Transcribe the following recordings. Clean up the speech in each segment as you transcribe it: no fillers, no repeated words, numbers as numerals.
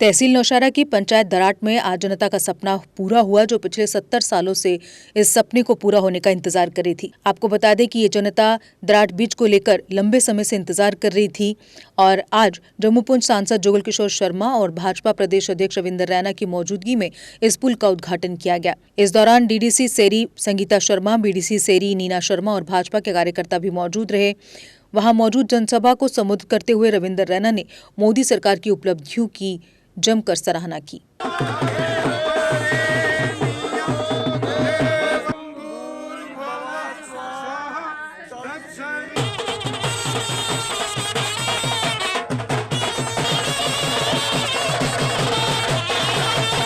तहसील नौशहरा की पंचायत दराट में आज जनता का सपना पूरा हुआ, जो पिछले 70 सालों से इस सपने को पूरा होने का इंतजार कर रही थी। आपको बता दें कि ये जनता दराट ब्रिज को लेकर लंबे समय से इंतजार कर रही थी और आज जम्मू पुंछ सांसद जुगल किशोर शर्मा और भाजपा प्रदेश अध्यक्ष रविंद्र रैना की मौजूदगी में इस पुल का उद्घाटन किया गया। इस दौरान डीडीसी सेरी संगीता शर्मा, बीडीसी सेरी नीना शर्मा और भाजपा के कार्यकर्ता भी मौजूद रहे। वहां मौजूद जनसभा को संबोधित करते हुए रविंद्र रैना ने मोदी सरकार की उपलब्धियों की जमकर सराहना की।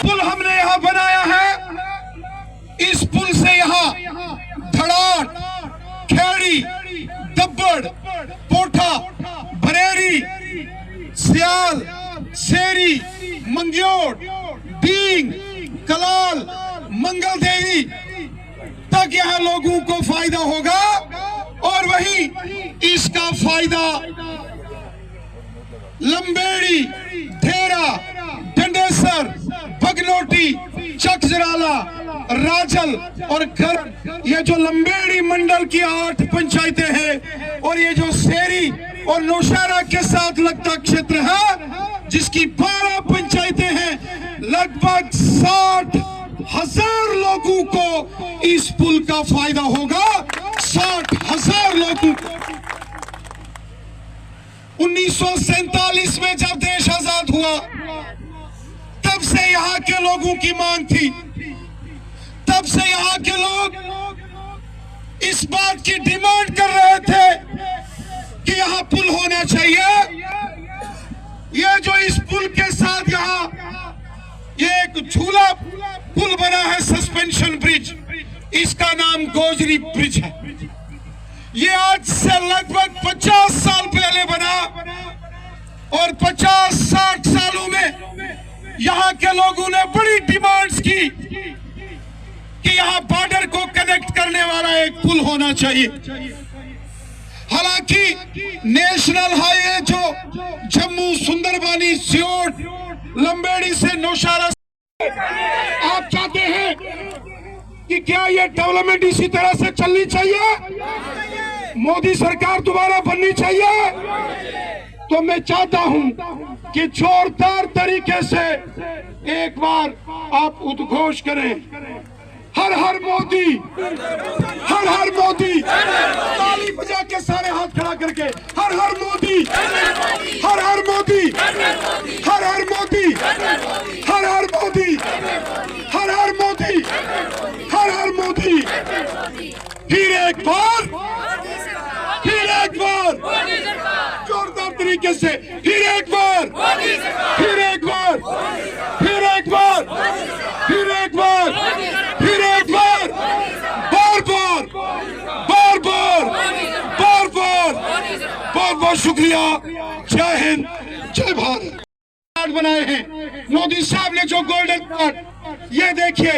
पुल हमने यहाँ बनाया है। इस पुल से यहाँ धड़ाट, खेड़ी, दब्बड़, पोठा, बरेरी, सियाल, सेरी, मंग्योड़, डींग, कलाल, मंगल देवी तक यहाँ लोगों को फायदा होगा और वही इसका फायदा लंबेड़ी, धेरा, डंडेसर, बगनोटी, चकजराला, राजल और घर, ये जो लंबेड़ी मंडल की 8 पंचायतें हैं और ये जो सेरी और नौशहरा के साथ लगता क्षेत्र है जिसकी 12 पंचायतें हैं, लगभग 60,000 लोगों को इस पुल का फायदा होगा। 60,000 लोगों को। 1947 में जब देश आजाद हुआ तब से यहाँ के लोगों की मांग थी, तब से यहाँ के लोग इस बात की डिमांड कर रहे थे कि यहाँ पुल होना चाहिए। ये जो इस पुल के साथ यहाँ ये एक झूला पुल बना है, सस्पेंशन ब्रिज, इसका नाम गोजरी ब्रिज है। ये आज से लगभग 50 साल पहले बना और 50-60 सालों में यहाँ के लोगों ने बड़ी डिमांड्स की कि यहाँ बॉर्डर को कनेक्ट करने वाला एक पुल होना चाहिए। हालांकि नेशनल हाईवे जो जम्मू, सुंदरबानी, सियोट, लंबेड़ी से नौशहरा, आप चाहते हैं कि क्या ये डेवलपमेंट इसी तरह से चलनी चाहिए? मोदी सरकार दोबारा बननी चाहिए? तो मैं चाहता हूं कि जोरदार तरीके से एक बार आप उद्घोष करें, हर हर मोदी, हर हर मोदी, ताली बजा के सारे हाथ खड़ा करके, हर हर मोदी, हर हर मोदी, हर हर मोदी, हर हर मोदी, हर हर मोदी, हर हर मोदी। फिर एक बार, फिर एक बार जोरदार तरीके से, फिर एक बार, फिर एक बार, फिर एक बार, फिर एक बार, फिर एक बार, बार बार, बार बार, बार बार, बहुत बहुत शुक्रिया। जय हिंद, जय भारत। कार्ड बनाए हैं मोदी साहब ने, जो गोल्डन कार्ड, ये देखिए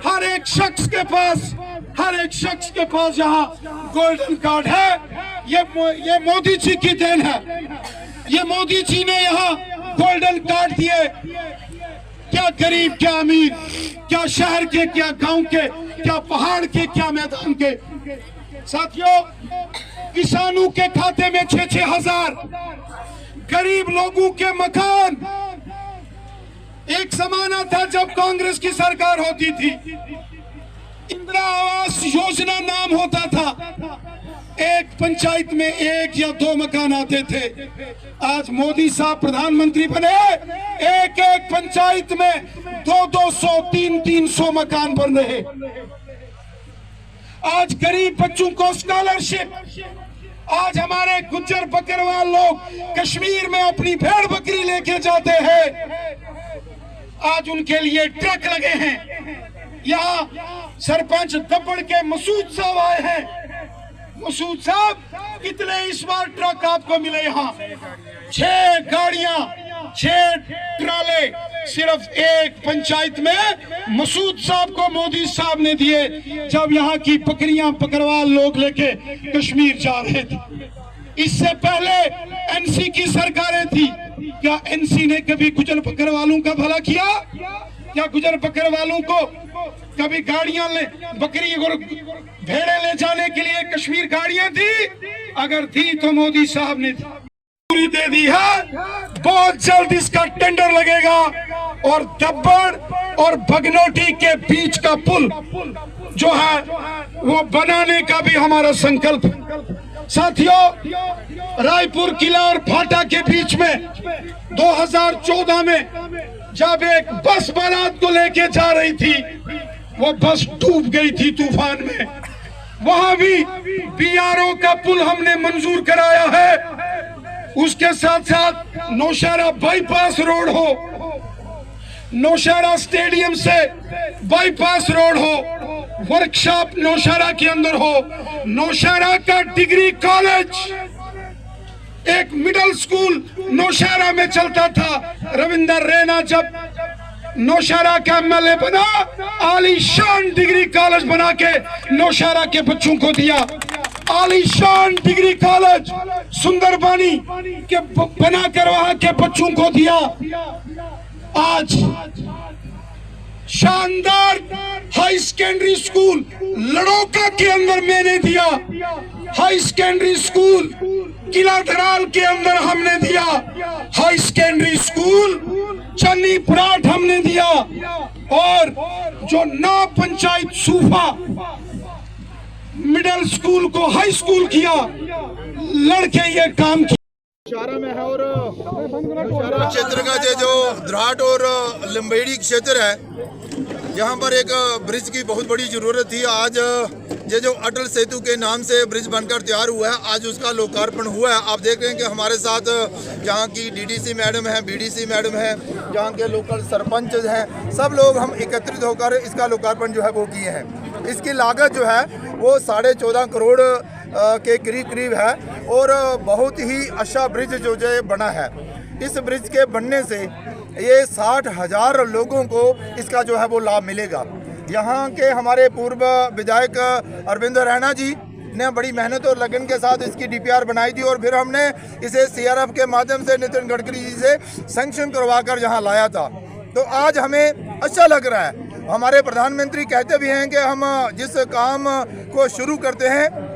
हर एक शख्स के पास, हर एक शख्स के पास यहाँ गोल्डन कार्ड है। ये मोदी जी की देन है। ये मोदी जी ने यहाँ गोल्डन कार्ड दिए। क्या गरीब, क्या अमीर, क्या शहर के, क्या गांव के, क्या पहाड़ के, क्या मैदान के। साथियों, किसानों के खाते में 6-6 हजार, गरीब लोगों के मकान। एक जमाना था जब कांग्रेस की सरकार होती थी, इंदिरा आवास योजना नाम होता था, एक पंचायत में 1 या 2 मकान आते थे। आज मोदी साहब प्रधानमंत्री बने, एक एक पंचायत में 200-200, 300-300 मकान बन रहे। आज गरीब बच्चों को स्कॉलरशिप, आज हमारे गुज्जर बकरवाल लोग कश्मीर में अपनी भेड़ बकरी लेके जाते हैं, आज उनके लिए ट्रक लगे हैं। यहाँ सरपंच दब्बड़ के मसूद साहब आए हैं। मसूद साहब, कितने इस बार ट्रक आपको मिले? यहाँ 6 गाड़ियां, 6 ट्राले सिर्फ एक पंचायत में मसूद साहब को मोदी साहब ने दिए, जब यहाँ की बकरियां बकरवाल लोग लेके कश्मीर जा रहे थे। इससे पहले एनसी की सरकारें थी, क्या एनसी ने कभी गुजर बकरवालों का भला किया? क्या गुजर बकरवालों को कभी गाड़ियां ले, बकरी और भेड़े ले जाने के लिए कश्मीर गाड़ियां थी? अगर थी तो मोदी साहब ने पूरी दे दी है। बहुत जल्द इसका टेंडर लगेगा और दब्बड़ और भगनोटी के बीच का पुल जो है वो बनाने का भी हमारा संकल्प है। साथियों, रायपुर किला और फाटा के बीच में 2014 में जब एक बस बारात को लेके जा रही थी, वो बस डूब गई थी तूफान में। वहां भी बीआरओ का पुल हमने मंजूर कराया है। उसके साथ साथ नौशहरा बाईपास रोड हो, नौशहरा स्टेडियम से बाईपास रोड हो, वर्कशॉप नौशहरा के अंदर हो, नौशहरा का डिग्री कॉलेज, एक मिडिल स्कूल नौशहरा में चलता था। रविंदर रैना जब नौशहरा का एमएलए बना, आलीशान डिग्री कॉलेज बना के नौशहरा के बच्चों को दिया। आलीशान डिग्री कॉलेज सुंदरबानी के बनाकर वहां के बच्चों को दिया। आज शानदार हाई सेकेंडरी स्कूल लड़ोका के अंदर मैंने दिया। हाई सेकेंडरी स्कूल किला धराल के अंदर हमने दिया। हाई सेकेंडरी स्कूल चन्नी पराठ हमने दिया। और जो नौ पंचायत सूफा मिडिल स्कूल को हाई स्कूल किया, लड़के ये काम किया। में है और क्षेत्र का जो द्राट और लंबेड़ी क्षेत्र है, यहाँ पर एक ब्रिज की बहुत बड़ी ज़रूरत थी। आज ये जो अटल सेतु के नाम से ब्रिज बनकर तैयार हुआ है, आज उसका लोकार्पण हुआ है। आप देख रहे हैं कि हमारे साथ यहाँ की डीडीसी मैडम है, बीडीसी मैडम है, यहाँ के लोकल सरपंच हैं, सब लोग हम एकत्रित होकर इसका लोकार्पण जो है वो किए हैं। इसकी लागत जो है वो 14.5 करोड़ के करीब है और बहुत ही अच्छा ब्रिज जो बना है। इस ब्रिज के बनने से ये 60,000 लोगों को इसका जो है वो लाभ मिलेगा। यहाँ के हमारे पूर्व विधायक अरविंद रैना जी ने बड़ी मेहनत और लगन के साथ इसकी डीपीआर बनाई थी और फिर हमने इसे सीआरएफ के माध्यम से नितिन गडकरी जी से सैंक्शन करवा कर यहाँ लाया था। तो आज हमें अच्छा लग रहा है। हमारे प्रधानमंत्री कहते भी हैं कि हम जिस काम को शुरू करते हैं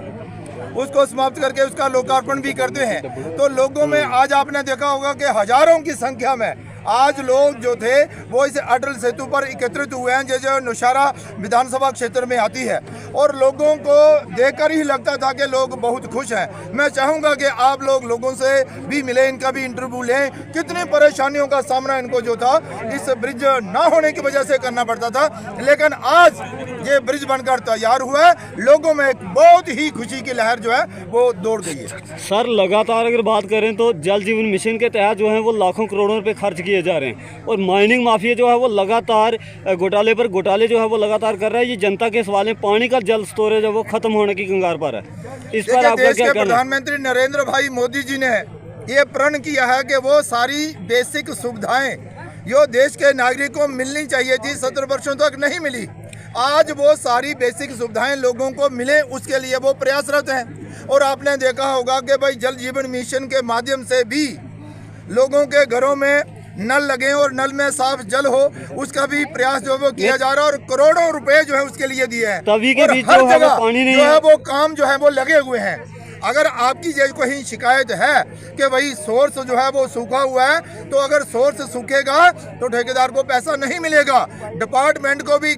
उसको समाप्त करके उसका लोकार्पण भी करते हैं। तो लोगों में आज आपने देखा होगा कि हजारों की संख्या में आज लोग जो थे वो इस अटल सेतु पर एकत्रित हुए हैं, जो नौशहरा विधानसभा क्षेत्र में आती है। और लोगों को देखकर ही लगता था कि लोग बहुत खुश हैं। मैं चाहूँगा कि आप लोगों से भी मिलें, इनका भी इंटरव्यू लें। कितनी परेशानियों का सामना इनको जो था इस ब्रिज ना होने की वजह से करना पड़ता था, लेकिन आज ये ब्रिज बनकर तैयार हुआ है। लोगों में एक बहुत ही खुशी की लहर जो है वो दौड़ गई है। सर, लगातार अगर बात करें तो जल जीवन मिशन के तहत जो है वो लाखों करोड़ों रुपए खर्च किए जा रहे हैं और माइनिंग माफिया जो है वो लगातार घोटाले पर घोटाले जो है वो लगातार कर रहा है। ये जनता के सवाल है, पानी का जल स्टोरेज है वो खत्म होने की कगार पर है। इस पर आपका क्या कहना है? प्रधानमंत्री नरेंद्र भाई मोदी जी ने ये प्रण किया है कि वो सारी बेसिक सुविधाएं जो देश के नागरिकों को मिलनी चाहिए थी 70 वर्षों तक नहीं मिली, आज वो सारी बेसिक सुविधाएं लोगों को मिले, उसके लिए वो प्रयासरत हैं। और आपने देखा होगा कि भाई जल जीवन मिशन के माध्यम से भी लोगों के घरों में नल लगे और नल में साफ जल हो, उसका भी प्रयास जो वो किया जा रहा है और करोड़ों रुपए जो है उसके लिए दिए हैं। तभी के बीच हर जो है जगह वो पानी नहीं जो है वो काम जो है वो लगे हुए हैं। अगर आपकी जो कहीं शिकायत है कि भाई सोर्स जो है वो सूखा हुआ है, तो अगर सोर्स सूखेगा तो ठेकेदार को पैसा नहीं मिलेगा। डिपार्टमेंट को भी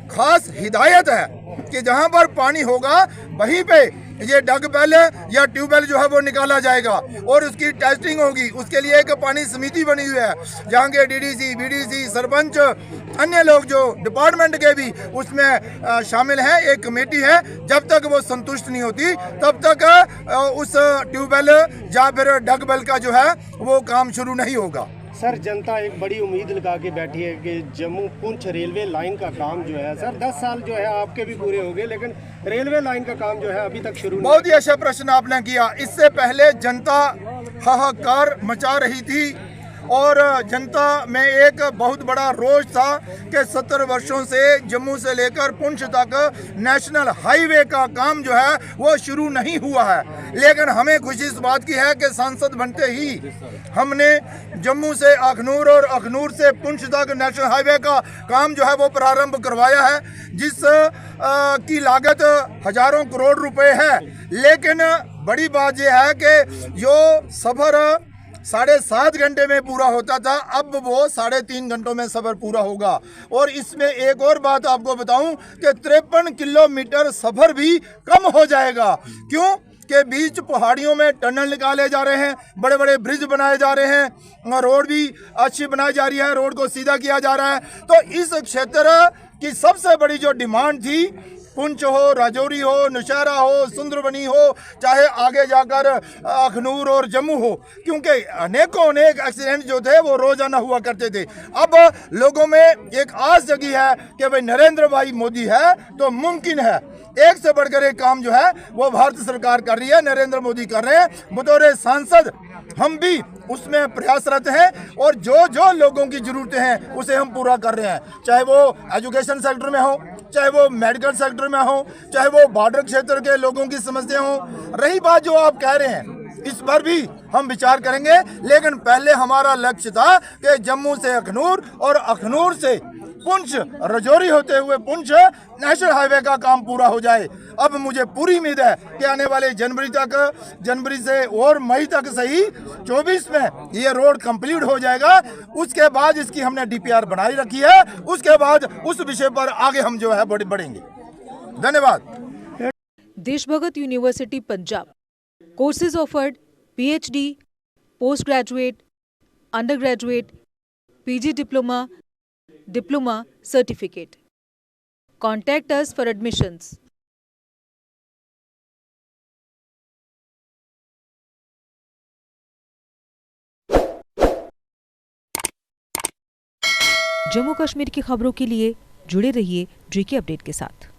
खास हिदायत है कि जहां पर पानी होगा वहीं पे ये डगबेल या ट्यूबवेल जो है वो निकाला जाएगा और उसकी टेस्टिंग होगी। उसके लिए एक पानी समिति बनी हुई है जहाँ के डीडीसी, बीडीसी, सरपंच, अन्य लोग जो डिपार्टमेंट के भी उसमें शामिल हैं। एक कमेटी है, जब तक वो संतुष्ट नहीं होती तब तक उस ट्यूबवेल या फिर डगबेल का जो है वो काम शुरू नहीं होगा। सर, जनता एक बड़ी उम्मीद लगा के बैठी है कि जम्मू पुंछ रेलवे लाइन का काम जो है, सर 10 साल जो है आपके भी पूरे हो गए, लेकिन रेलवे लाइन का काम जो है अभी तक शुरू नहीं। बहुत ही अच्छा प्रश्न आपने किया। इससे पहले जनता हाहाकार मचा रही थी और जनता में एक बहुत बड़ा रोष था कि 70 वर्षों से जम्मू से लेकर पुंछ तक नेशनल हाईवे का काम जो है वो शुरू नहीं हुआ है। लेकिन हमें खुशी इस बात की है कि सांसद बनते ही हमने जम्मू से अखनूर और अखनूर से पुंछ तक नेशनल हाईवे का काम जो है वो प्रारंभ करवाया है, जिस की लागत हजारों करोड़ रुपए है। लेकिन बड़ी बात यह है कि जो सफर 7.5 घंटे में पूरा होता था, अब वो 3.5 घंटों में सफर पूरा होगा। और इसमें एक और बात आपको बताऊं कि 53 किलोमीटर सफर भी कम हो जाएगा। क्यों के बीच पहाड़ियों में टनल निकाले जा रहे हैं, बड़े बड़े ब्रिज बनाए जा रहे हैं, रोड भी अच्छी बनाई जा रही है, रोड को सीधा किया जा रहा है। तो इस क्षेत्र की सबसे बड़ी जो डिमांड थी, पुंछ हो, राजौरी हो, नौशहरा हो, सुंदरबनी हो, चाहे आगे जाकर अखनूर और जम्मू हो, क्योंकि अनेक एक्सीडेंट जो थे वो रोजाना हुआ करते थे। अब लोगों में एक आस जगी है कि भाई नरेंद्र भाई मोदी है तो मुमकिन है। एक से बढ़कर एक काम जो है वो भारत सरकार कर रही है, नरेंद्र मोदी कर रहे हैं। बतौर सांसद हम भी उसमें प्रयासरत हैं और जो लोगों की जरूरतें हैं उसे हम पूरा कर रहे हैं, चाहे वो एजुकेशन सेक्टर में हो, चाहे वो मेडिकल सेक्टर में हो, चाहे वो बॉर्डर क्षेत्र के लोगों की समस्या हो। रही बात जो आप कह रहे हैं, इस पर भी हम विचार करेंगे। लेकिन पहले हमारा लक्ष्य था कि जम्मू से अखनूर और अखनूर से पुंछ, राजौरी होते हुए पुंछ नेशनल हाईवे का काम पूरा हो जाए। अब मुझे पूरी उम्मीद है कि आने वाले जनवरी से और मई तक सही 24 में ये रोड कंप्लीट हो जाएगा। उसके बाद इसकी हमने डीपीआर बनाई रखी है, उसके बाद उस विषय पर आगे हम जो है बढ़ेंगे। धन्यवाद। Deshbhagat university Punjab courses offered PhD, post graduate, under graduate, PG diploma certificate. Contact us for admissions. Jammu Kashmir की खबरों के लिए जुड़े रहिए JK अपडेट के साथ।